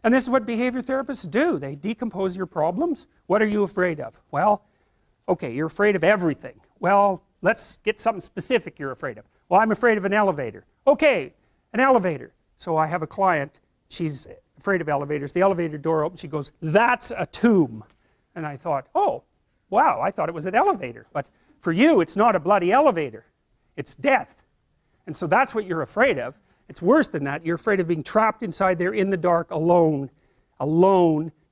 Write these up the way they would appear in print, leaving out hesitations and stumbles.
And this is what behavior therapists do. They decompose your problems. What are you afraid of? Well, okay, you're afraid of everything. Well, let's get something specific you're afraid of. Well, I'm afraid of an elevator. Okay, an elevator. So I have a client, she's afraid of elevators. The elevator door opens, she goes, "That's a tomb." And I thought, oh, wow, I thought it was an elevator. But for you, it's not a bloody elevator. It's death. And so that's what you're afraid of. It's worse than that. You're afraid of being trapped inside there in the dark, alone,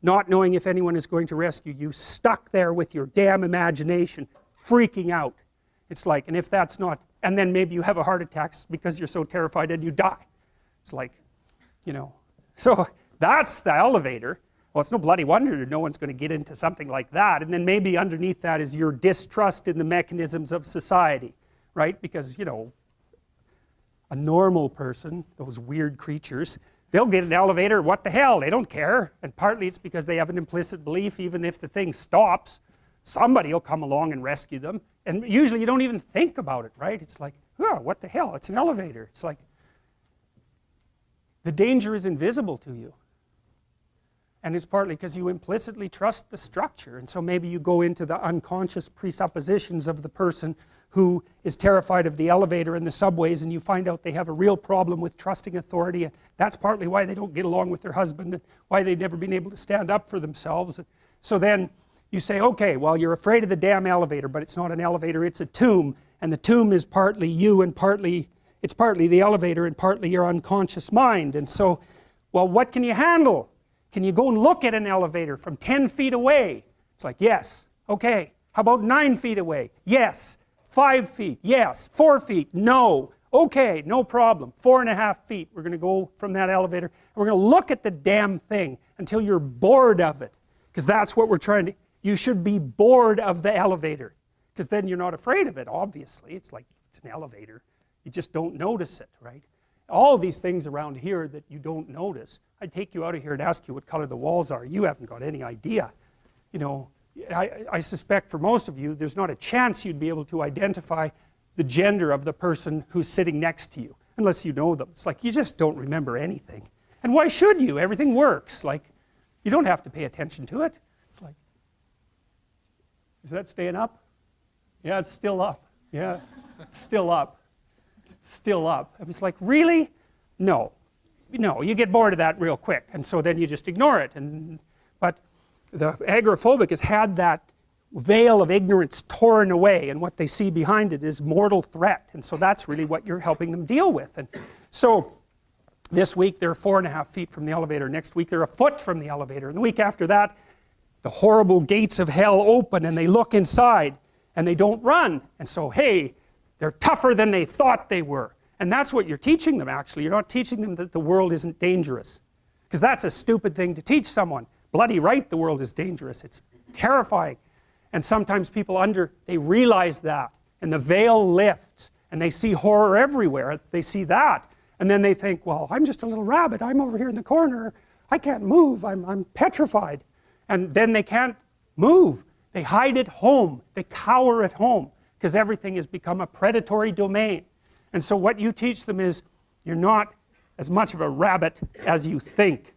not knowing if anyone is going to rescue you, stuck there with your damn imagination, freaking out. It's like, and if that's not, and then maybe you have a heart attack because you're so terrified and you die. It's like, you know, so that's the elevator. Well, it's no bloody wonder no one's going to get into something like that. And then maybe underneath that is your distrust in the mechanisms of society, right? Because, you know, a normal person, those weird creatures, they'll get an elevator, what the hell, they don't care. And partly it's because they have an implicit belief, even if the thing stops, somebody will come along and rescue them. And usually you don't even think about it, right? It's like, oh, what the hell, it's an elevator. It's like, the danger is invisible to you. And it's partly because you implicitly trust the structure. And so maybe you go into the unconscious presuppositions of the person who is terrified of the elevator and the subways, and you find out they have a real problem with trusting authority, and that's partly why they don't get along with their husband and why they've never been able to stand up for themselves. So then you say, okay, well, you're afraid of the damn elevator, but it's not an elevator, it's a tomb, and the tomb is partly you and it's partly the elevator and partly your unconscious mind. And so, well, what can you handle? Can you go and look at an elevator from 10 feet away? It's like, yes. Okay. How about 9 feet away? Yes. 5 feet? Yes. 4 feet? No. Okay, no problem. 4.5 feet. We're going to go from that elevator, and we're going to look at the damn thing until you're bored of it. Because that's what we're trying to, you should be bored of the elevator. Because then you're not afraid of it, obviously. It's like, it's an elevator. You just don't notice it, right? All these things around here that you don't notice, I'd take you out of here and ask you what color the walls are. You haven't got any idea. You know, I suspect for most of you, there's not a chance you'd be able to identify the gender of the person who's sitting next to you, unless you know them. It's like, you just don't remember anything. And why should you? Everything works. Like, you don't have to pay attention to it. It's like, is that staying up? Yeah, it's still up. Yeah, still up. Still up. It's like, really? No. No, you get bored of that real quick, and so then you just ignore it. But the agoraphobic has had that veil of ignorance torn away, and what they see behind it is mortal threat, and so that's really what you're helping them deal with. And so this week they're 4.5 feet from the elevator, next week they're a foot from the elevator, and the week after that the horrible gates of hell open and they look inside and they don't run, and so hey, they're tougher than they thought they were. And that's what you're teaching them, actually. You're not teaching them that the world isn't dangerous, because that's a stupid thing to teach someone. Bloody right, the world is dangerous. It's terrifying. And sometimes people they realize that, and the veil lifts, and they see horror everywhere. They see that, and then they think, well, I'm just a little rabbit. I'm over here in the corner. I can't move. I'm petrified. And then they can't move. They hide at home. They cower at home, because everything has become a predatory domain. And so what you teach them is, you're not as much of a rabbit as you think.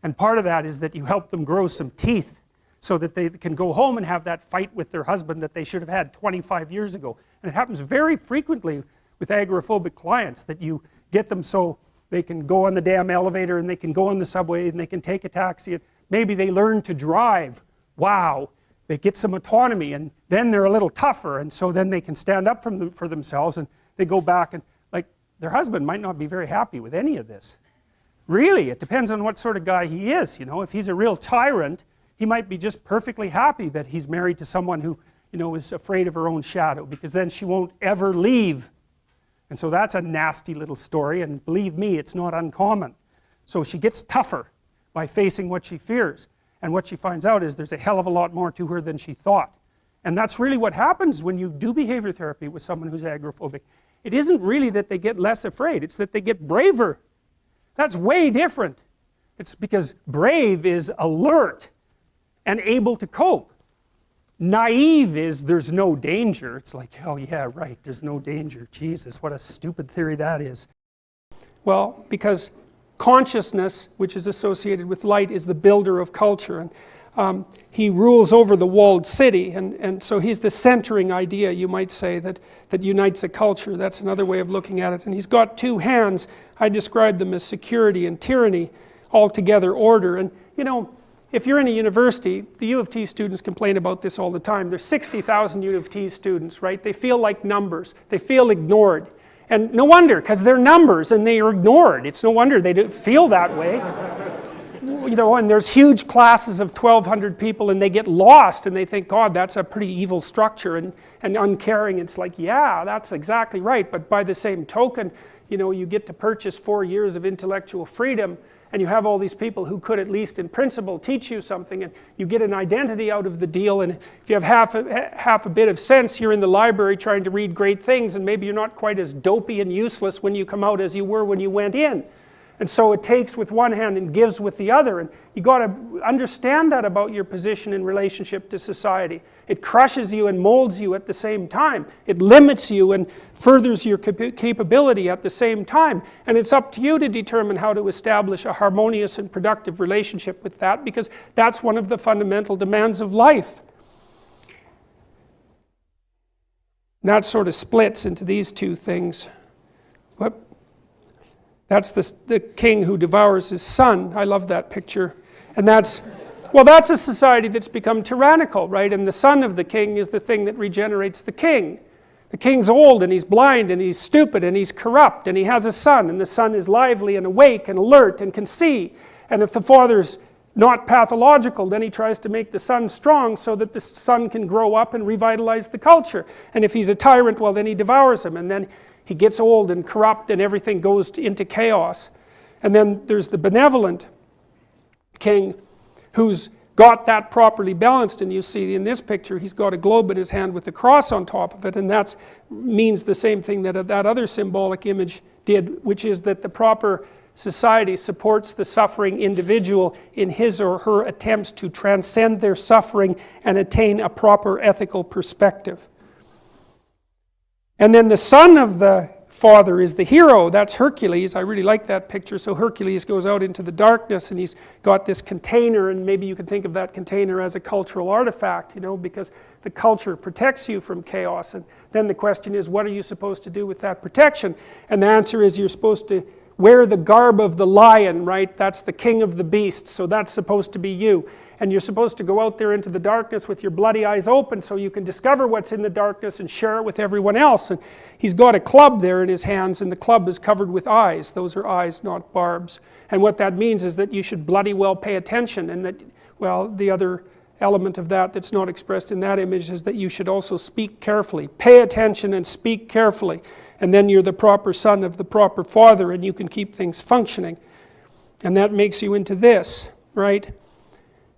And part of that is that you help them grow some teeth so that they can go home and have that fight with their husband that they should have had 25 years ago. And it happens very frequently with agoraphobic clients, that you get them so they can go on the damn elevator and they can go on the subway and they can take a taxi. And maybe they learn to drive. Wow. They get some autonomy, and then they're a little tougher, and so then they can stand up for themselves, and they go back, and like, their husband might not be very happy with any of this. Really, it depends on what sort of guy he is, you know. If he's a real tyrant, he might be just perfectly happy that he's married to someone who, you know, is afraid of her own shadow, because then she won't ever leave. And so that's a nasty little story, and believe me, it's not uncommon. So she gets tougher by facing what she fears. And what she finds out is there's a hell of a lot more to her than she thought. And that's really what happens when you do behavior therapy with someone who's agoraphobic. It isn't really that they get less afraid, it's that they get braver. That's way different. It's because brave is alert and able to cope. Naive is there's no danger. It's like, oh yeah, right, there's no danger. Jesus, what a stupid theory that is. Well, because consciousness, which is associated with light, is the builder of culture. And he rules over the walled city, and so he's the centering idea, you might say, that unites a culture. That's another way of looking at it. And he's got two hands. I describe them as security and tyranny, altogether order. And you know, if you're in a university, the U of T students complain about this all the time. There's 60,000 U of T students, right? They feel like numbers. They feel ignored. And no wonder, because they're numbers and they are ignored. It's no wonder they don't feel that way. You know, and there's huge classes of 1,200 people and they get lost and they think, God, that's a pretty evil structure and uncaring. It's like, yeah, that's exactly right. But by the same token, you know, you get to purchase 4 years of intellectual freedom, and you have all these people who could at least in principle teach you something, and you get an identity out of the deal. And if you have half a bit of sense, you're in the library trying to read great things, and maybe you're not quite as dopey and useless when you come out as you were when you went in. And so it takes with one hand and gives with the other, and you got to understand that about your position in relationship to society. It crushes you and molds you at the same time. It limits you and furthers your capability at the same time. And it's up to you to determine how to establish a harmonious and productive relationship with that, because that's one of the fundamental demands of life. And that sort of splits into these two things. Whoop. That's the king who devours his son. I love that picture. And that's a society that's become tyrannical, right? And the son of the king is the thing that regenerates the king. The king's old and he's blind and he's stupid and he's corrupt and he has a son, and the son is lively and awake and alert and can see. And if the father's not pathological, then he tries to make the son strong so that the son can grow up and revitalize the culture. And if he's a tyrant, well, then he devours him, and then he gets old and corrupt and everything goes into chaos. And then there's the benevolent king who's got that properly balanced, and you see in this picture he's got a globe in his hand with a cross on top of it, and that means the same thing that that other symbolic image did, which is that the proper society supports the suffering individual in his or her attempts to transcend their suffering and attain a proper ethical perspective. And then the son of the father is the hero. That's Hercules. I really like that picture. So Hercules goes out into the darkness and he's got this container, and maybe you can think of that container as a cultural artifact, you know, because the culture protects you from chaos. And then the question is, what are you supposed to do with that protection? And the answer is, you're supposed to wear the garb of the lion, right? That's the king of the beasts, so that's supposed to be you. And you're supposed to go out there into the darkness with your bloody eyes open so you can discover what's in the darkness and share it with everyone else. And he's got a club there in his hands, and the club is covered with eyes. Those are eyes, not barbs. And what that means is that you should bloody well pay attention, and that, well, the other element of that that's not expressed in that image is that you should also speak carefully. Pay attention and speak carefully. And then you're the proper son of the proper father, and you can keep things functioning. And that makes you into this, right?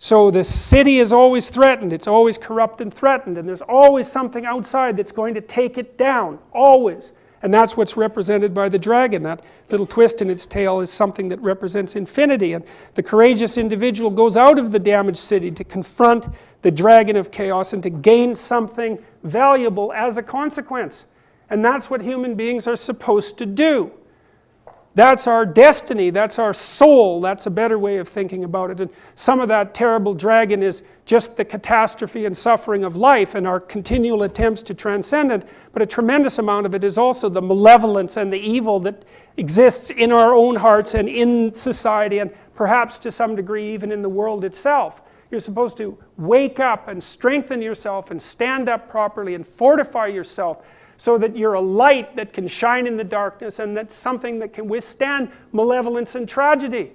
So the city is always threatened. It's always corrupt and threatened. And there's always something outside that's going to take it down. Always. And that's what's represented by the dragon. That little twist in its tail is something that represents infinity. And the courageous individual goes out of the damaged city to confront the dragon of chaos and to gain something valuable as a consequence. And that's what human beings are supposed to do. That's our destiny, that's our soul, that's a better way of thinking about it. And some of that terrible dragon is just the catastrophe and suffering of life and our continual attempts to transcend it, but a tremendous amount of it is also the malevolence and the evil that exists in our own hearts and in society, and perhaps to some degree even in the world itself. You're supposed to wake up and strengthen yourself and stand up properly and fortify yourself, so that you're a light that can shine in the darkness, and that's something that can withstand malevolence and tragedy.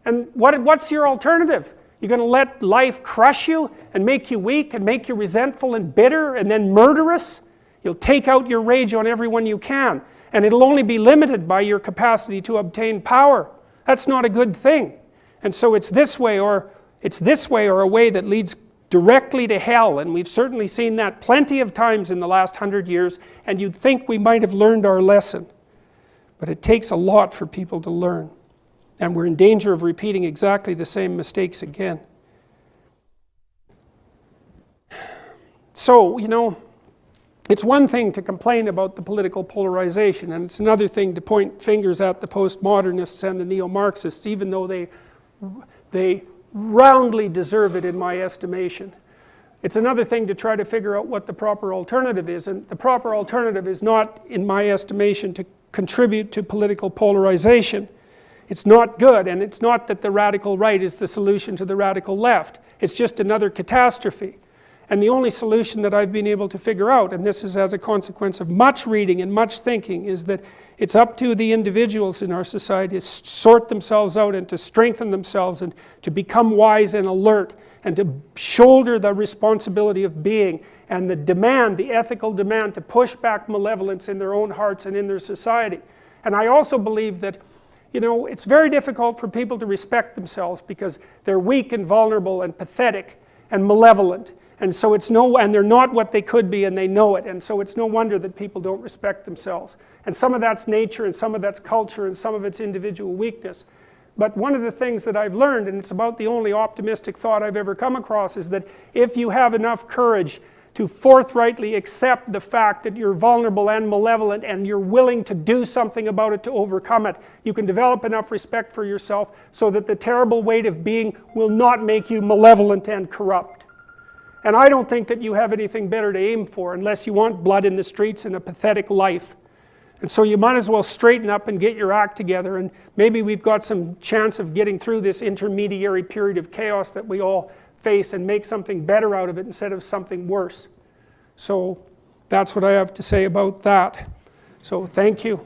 And what's your alternative? You're going to let life crush you and make you weak and make you resentful and bitter and then murderous? You'll take out your rage on everyone you can, and it'll only be limited by your capacity to obtain power. That's not a good thing. And so it's this way or a way that leads directly to hell, and we've certainly seen that plenty of times in the last 100 years, and you'd think we might have learned our lesson. But it takes a lot for people to learn, and we're in danger of repeating exactly the same mistakes again. So, you know, it's one thing to complain about the political polarization, and it's another thing to point fingers at the postmodernists and the neo-Marxists, even though they roundly deserve it in my estimation. It's another thing to try to figure out what the proper alternative is, and the proper alternative is not, in my estimation, to contribute to political polarization. It's not good, and it's not that the radical right is the solution to the radical left. It's just another catastrophe. And the only solution that I've been able to figure out, and this is as a consequence of much reading and much thinking, is that it's up to the individuals in our society to sort themselves out and to strengthen themselves and to become wise and alert and to shoulder the responsibility of being and the demand, the ethical demand to push back malevolence in their own hearts and in their society. And I also believe that, you know, it's very difficult for people to respect themselves because they're weak and vulnerable and pathetic and malevolent. And so and they're not what they could be, and they know it, and so it's no wonder that people don't respect themselves. And some of that's nature, and some of that's culture, and some of it's individual weakness. But one of the things that I've learned, and it's about the only optimistic thought I've ever come across, is that if you have enough courage to forthrightly accept the fact that you're vulnerable and malevolent, and you're willing to do something about it to overcome it, you can develop enough respect for yourself so that the terrible weight of being will not make you malevolent and corrupt. And I don't think that you have anything better to aim for unless you want blood in the streets and a pathetic life. And so you might as well straighten up and get your act together, and maybe we've got some chance of getting through this intermediary period of chaos that we all face and make something better out of it instead of something worse. So that's what I have to say about that. So thank you.